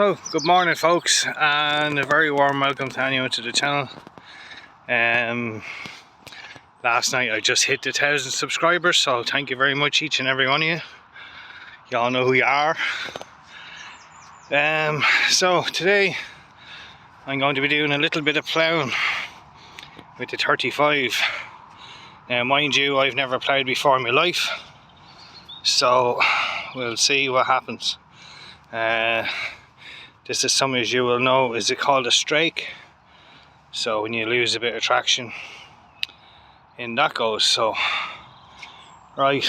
So, good morning folks, and a very warm welcome to anyone to the channel. Last night I just hit the 1,000 subscribers, so thank you very much each and every one of you. You all know who you are. So today I'm going to be doing a little bit of ploughing with the 35. Now mind you, I've never ploughed before in my life, so we'll see what happens. This is, some as you will know, is it called a strake. So when you lose a bit of traction, in that goes. So right,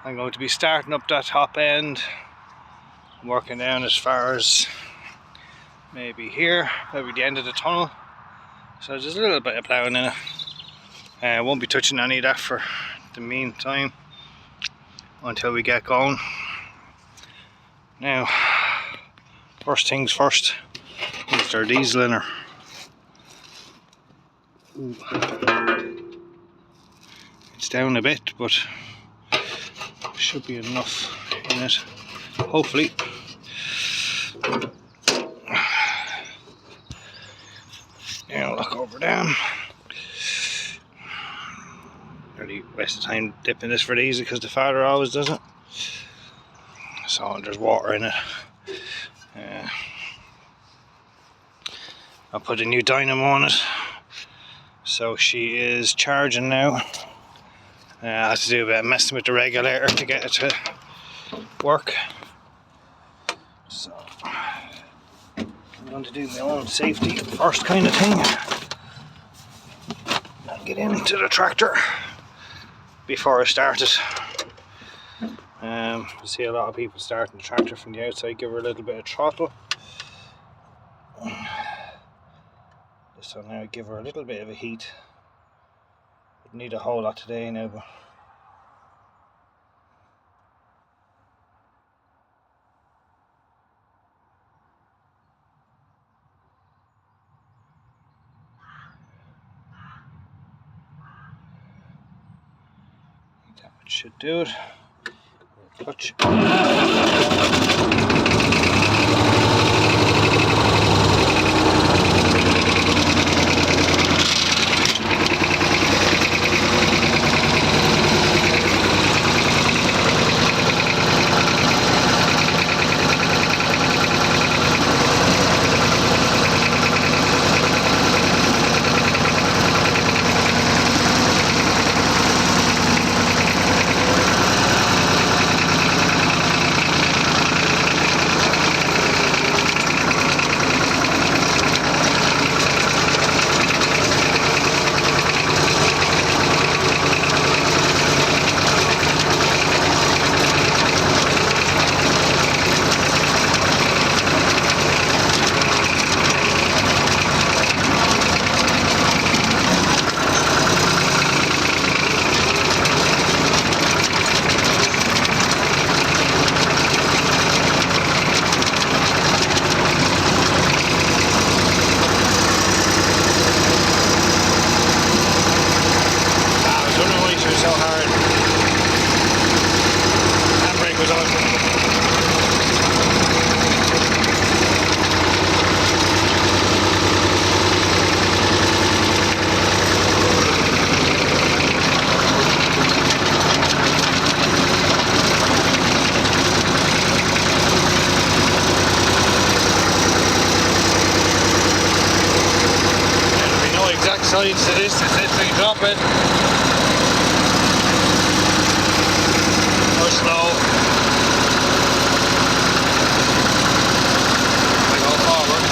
I'm going to be starting up that top end, working down as far as maybe here, maybe the end of the tunnel. So there's a little bit of ploughing in it. I won't be touching any of that for the meantime until we get going. Now, first things first, is their diesel in her. It's down a bit, but should be enough in it, hopefully. Now look over down. Really waste of time dipping this for diesel because the father always does it. So there's water in it. I'll put a new dynamo on it, so she is charging now. I have to do a bit of messing with the regulator to get it to work. So I'm going to do my own safety first kind of thing and get into the tractor before I start it. You see a lot of people starting the tractor from the outside, give her a little bit of throttle. So now I give her a little bit of a heat. Wouldn't need a whole lot today now, but that should do it. Clutch. Sides to this, it's literally drop it or slow. I go forward.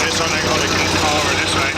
This one I gotta keep forward this way.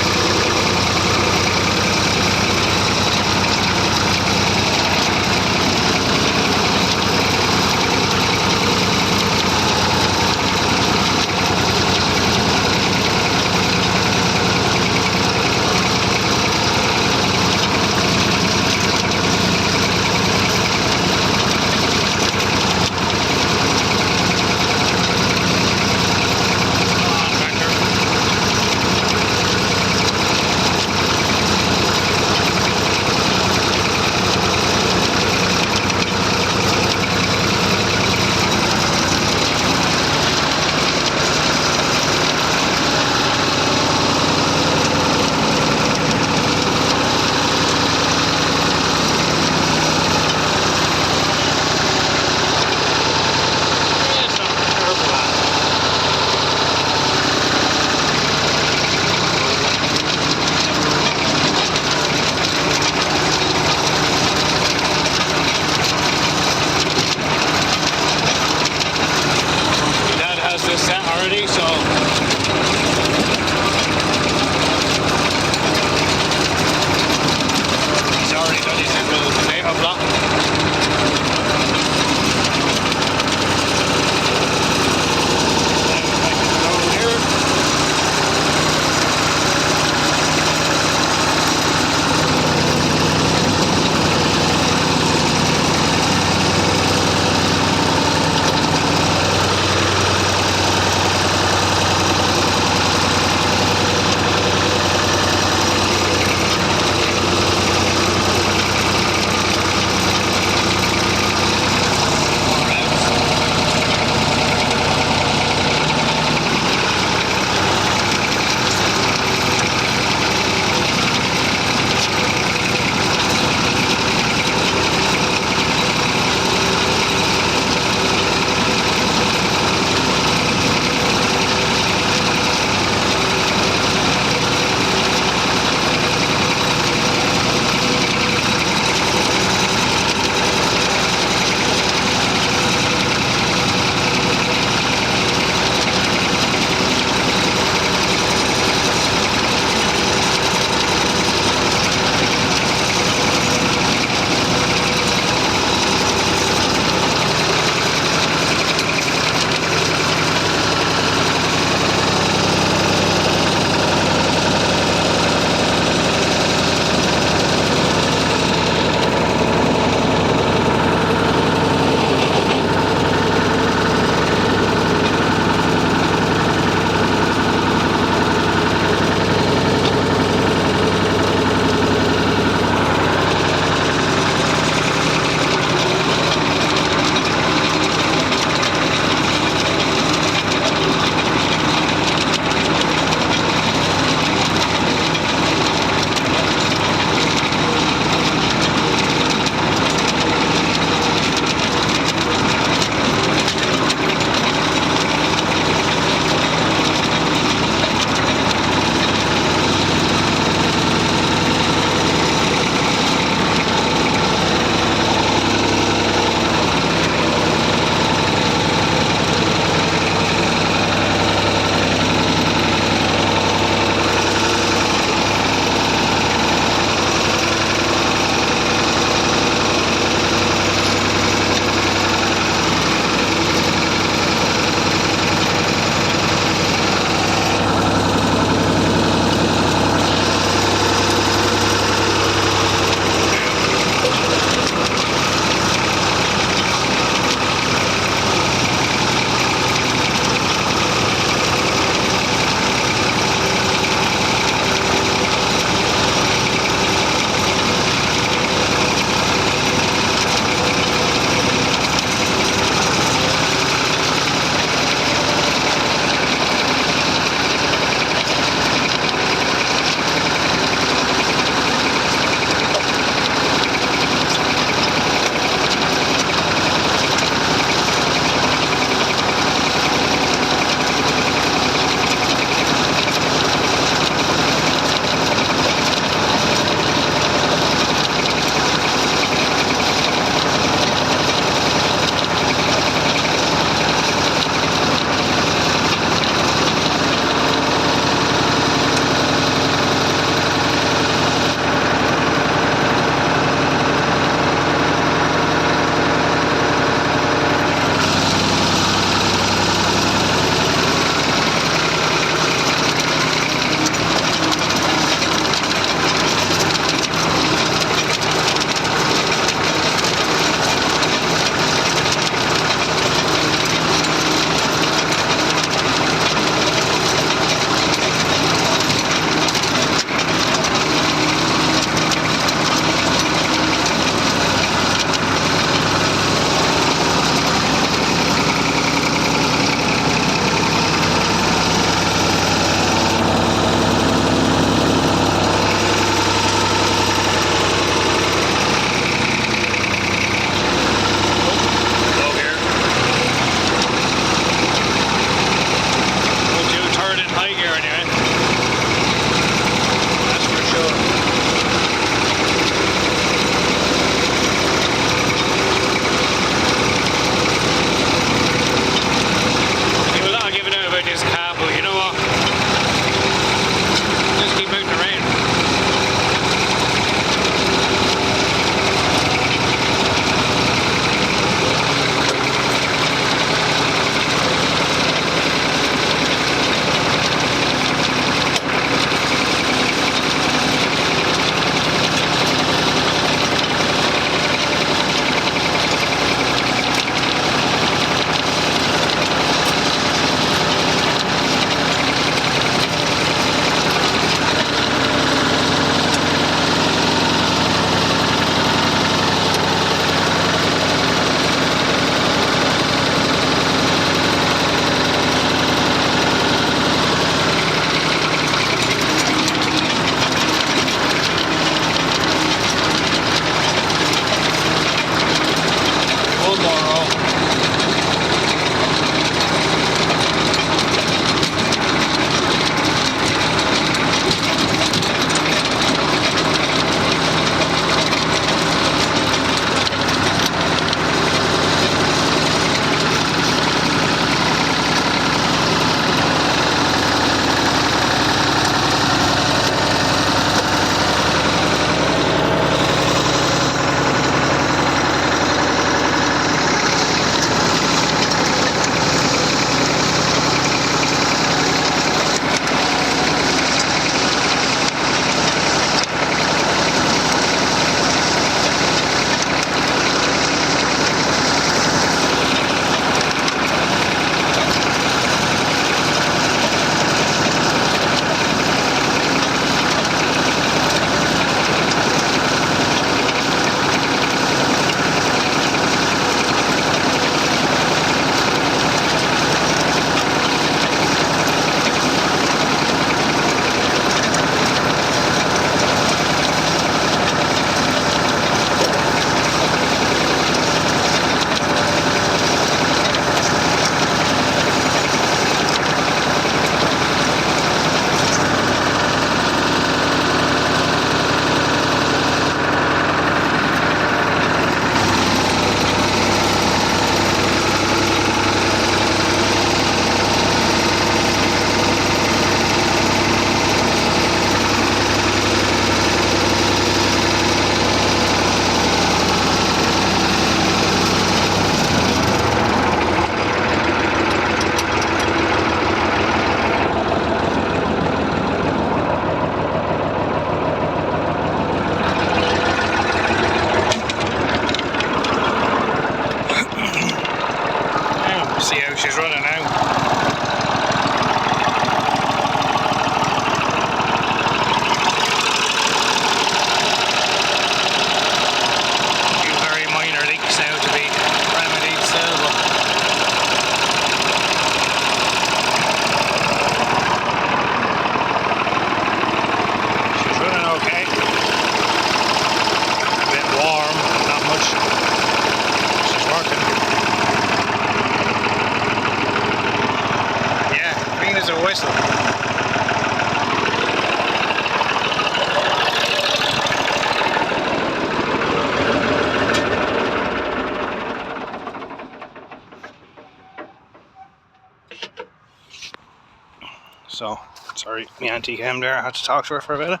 So sorry, my auntie came there. I had to talk to her for a bit.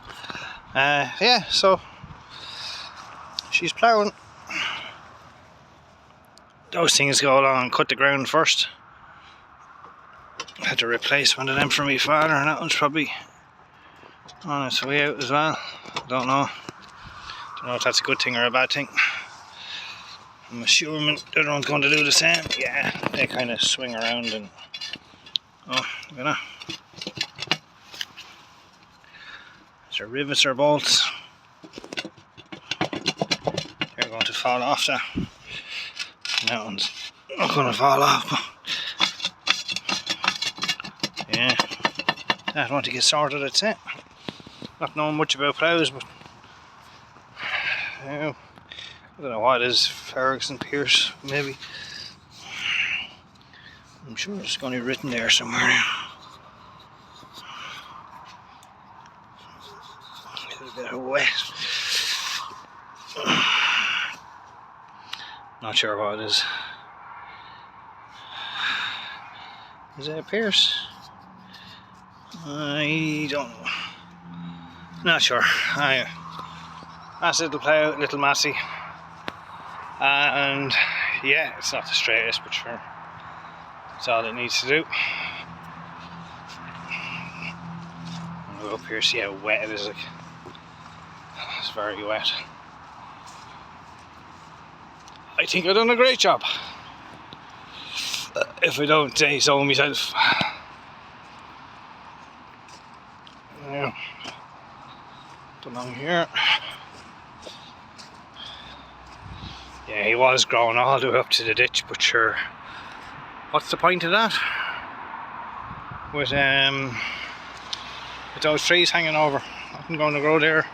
Yeah, so she's ploughing. Those things go along and cut the ground first. Had to replace one of them for my father, and that one's probably on its way out as well. Don't know if that's a good thing or a bad thing. I'm assuming the other one's going to do the same. Yeah, they kind of swing around and oh, look at that. These are rivets or bolts. They're going to fall off there. That one's not going to fall off. Yeah, I want to get sorted, that's it. Not knowing much about ploughs, but I don't know what it is. Ferguson, Pierce, maybe. I'm sure it's going to be written there somewhere. A little bit of wet. Not sure what it is. Is it a Pierce? I don't know. Not sure. That's little plough, little Massey. And yeah, it's not the straightest, but sure, that's all it needs to do. I'll go up here, see how wet it is. Like, it's very wet. I think I've done a great job. If I don't say so myself. Yeah. Along here. Yeah, he was growing all the way up to the ditch, but sure, what's the point of that? With those trees hanging over, nothing going to grow there.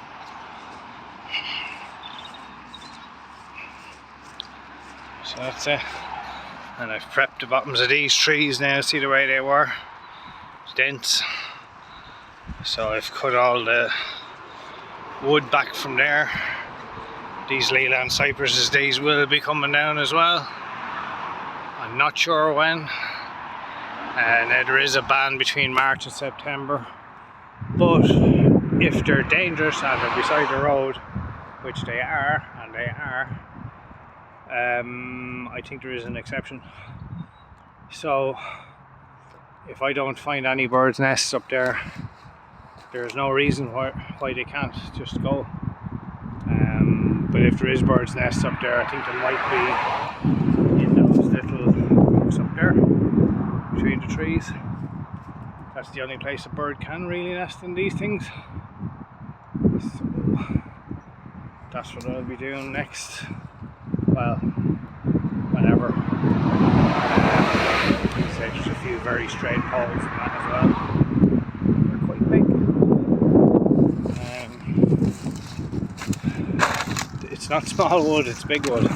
So that's it. And I've prepped the bottoms of these trees now, see the way they were. It's dense. So I've cut all the wood back from there. These Leyland cypresses, these will be coming down as well. I'm not sure when. And there is a ban between March and September. But if they're dangerous and they're beside the road, which they are, and they are, I think there is an exception. So if I don't find any birds' nests up there, there's no reason why they can't just go. But if there is birds' nests up there, I think there might be in those little hooks up there between the trees. That's the only place a bird can really nest in these things. So that's what I'll be doing next. Well, whenever. So just a few very straight poles and that as well. They're quite big. It's not small wood, it's big wood.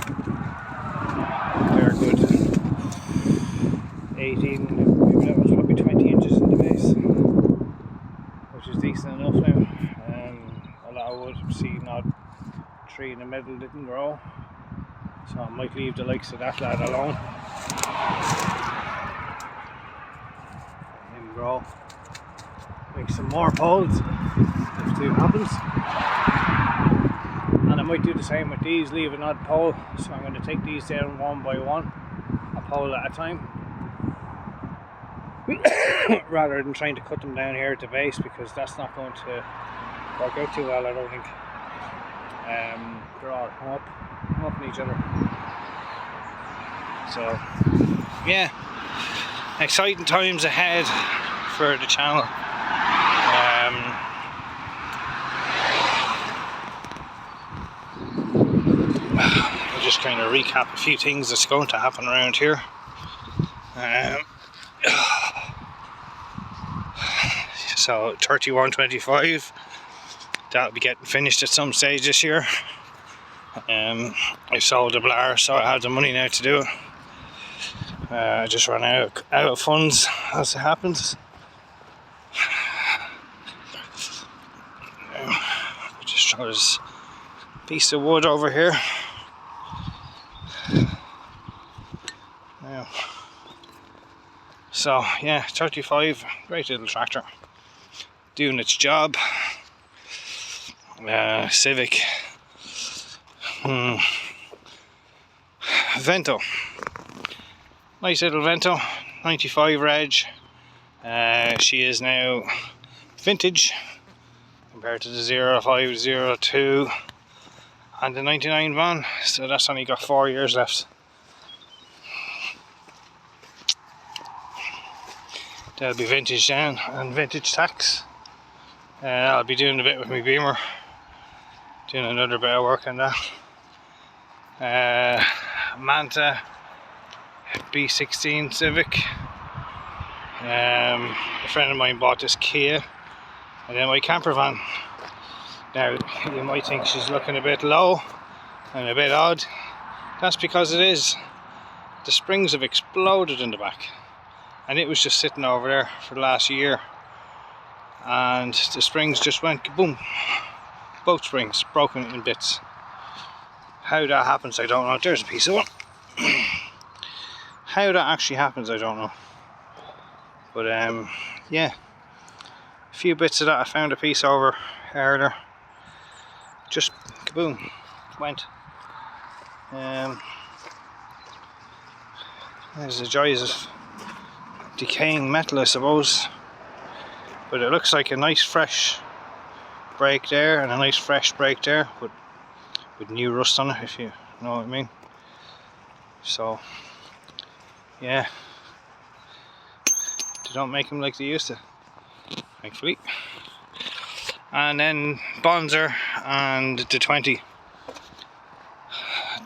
They're good. 18, maybe that was probably 20 inches in the base, which is decent enough now. A lot of wood, see, not tree in the middle didn't grow, so I might leave the likes of that lad alone. Let him grow. Make some more poles if it happens. And I might do the same with these, leave an odd pole. So I'm going to take these down one by one, a pole at a time, rather than trying to cut them down here at the base, because that's not going to work out too well, I don't think. They're all up in each other. So yeah, exciting times ahead for the channel. I'll just kind of recap a few things that's going to happen around here. So 3125, that'll be getting finished at some stage this year. I sold the blower, so I have the money now to do it. I just ran out of funds as it happens. Just throw this piece of wood over here. So yeah, 35, great little tractor, doing its job. Civic. Vento, nice little Vento, 95 reg. She is now vintage compared to the 0502 and the 99 van, so that's only got 4 years left. That'll be vintage then, and vintage tax. I'll be doing a bit with my Beamer, doing another bit of work on that. Manta B16 Civic. A friend of mine bought this Kia, and then my camper van. Now you might think she's looking a bit low and a bit odd. That's because it is. The springs have exploded in the back, and it was just sitting over there for the last year, and the springs just went kaboom. Both springs broken in bits. How that happens, I don't know. There's a piece of one. How that actually happens, I don't know. But yeah, a few bits of that. I found a piece over earlier. Just kaboom, went. There's the joys of decaying metal, I suppose. But it looks like a nice fresh brake there, and a nice fresh brake there, but with new rust on it, if you know what I mean. So yeah, they don't make them like they used to, thankfully. And then Bonzer and the 20,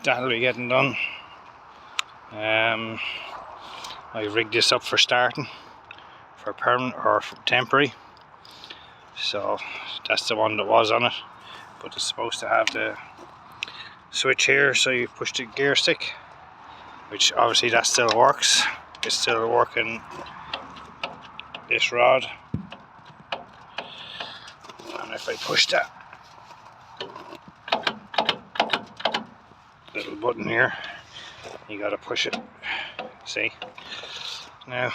that'll be getting done. I rigged this up for starting, for permanent or for temporary. So that's the one that was on it, but it's supposed to have the switch here, so you push the gear stick, which obviously that still works. It's still working this rod, and if I push that little button here, you gotta push it, see now.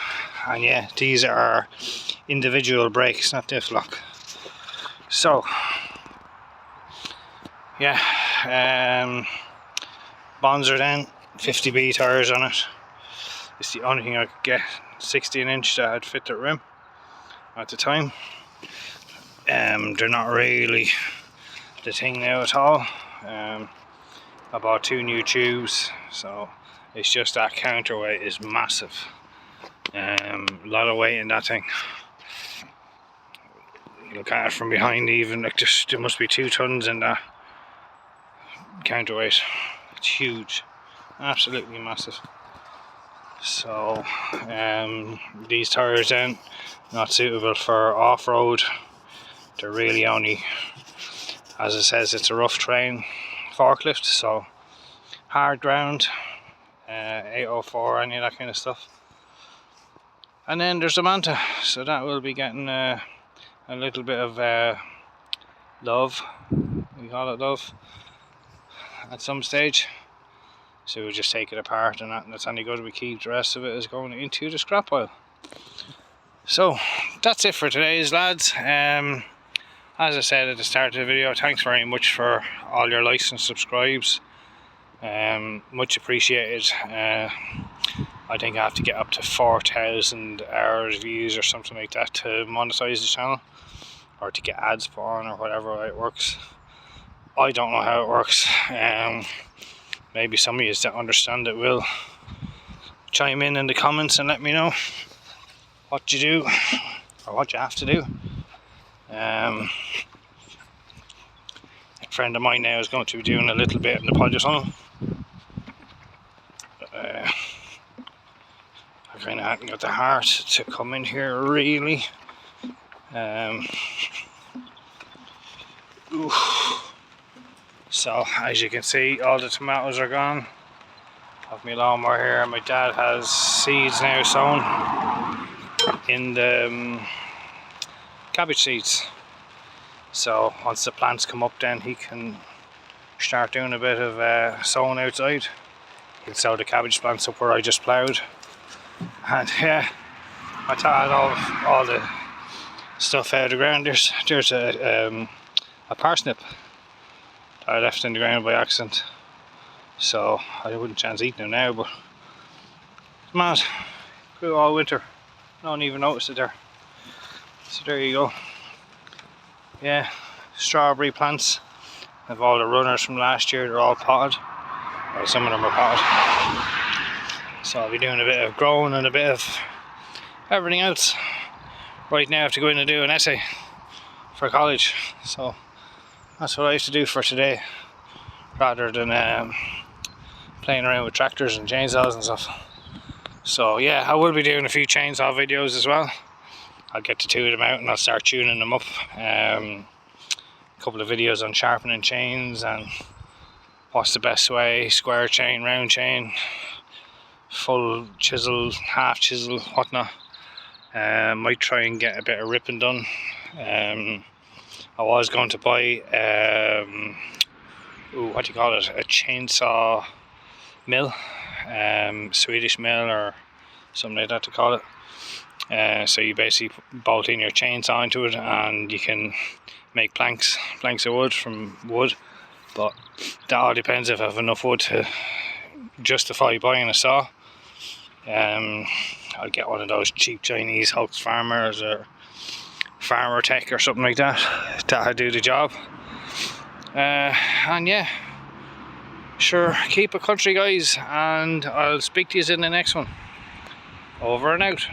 And yeah, these are individual brakes, not diff lock. So yeah, Bonzer then, 50B tyres on it. It's the only thing I could get, 16-inch that had fit the rim at the time. They're not really the thing now at all. I bought 2 new tubes, so it's just that counterweight is massive. A lot of weight in that thing. You look at it from behind, even like there must be 2 tons in that counterweight. It's huge, absolutely massive. So these tires then not suitable for off-road. They're really only, as it says, it's a rough terrain forklift, so hard ground, 804, any of that kind of stuff. And then there's the Manta, so that will be getting a little bit of love, we call it love, at some stage. So we'll just take it apart, and that's only going to be keep. The rest of it is going into the scrap pile. So that's it for today's, lads. As I said at the start of the video, thanks very much for all your likes and subscribes. Much appreciated. I think I have to get up to 4,000 hours views or something like that to monetize the channel, or to get ads put on, or whatever way it works. I don't know how it works. Maybe some of you that understand it will chime in the comments and let me know what you do or what you have to do. A friend of mine now is going to be doing a little bit in the Podger tunnel. I kind of hadn't got the heart to come in here really. So as you can see, all the tomatoes are gone. I have my lawnmower here, and my dad has seeds now sown in the cabbage seeds. So once the plants come up, then he can start doing a bit of sowing outside. He'll sow the cabbage plants up where I just ploughed. And yeah, I thought all the stuff out of the ground. There's a parsnip that I left in the ground by accident, so I wouldn't chance eating them now, but it's mad. Grew all winter, no one even noticed it there. So there you go. Yeah, strawberry plants. I have all the runners from last year, they're all potted. Well, some of them are potted. So I'll be doing a bit of growing and a bit of everything else. Right now I have to go in and do an essay for college, so that's what I have to do for today, rather than playing around with tractors and chainsaws and stuff. So yeah, I will be doing a few chainsaw videos as well. I'll get to 2 of them out and I'll start tuning them up. A couple of videos on sharpening chains and what's the best way, square chain, round chain, full chisel, half chisel, whatnot. Might try and get a bit of ripping done. I was going to buy what do you call it, a chainsaw mill, Swedish mill or something like that to call it. So you basically bolt in your chainsaw into it and you can make planks of wood from wood, but that all depends if I have enough wood to justify buying a saw. I'll get one of those cheap Chinese Hulks Farmers or Farmer Tech or something like that that'll do the job. And yeah, sure, keep it country guys, and I'll speak to you in the next one. Over and out.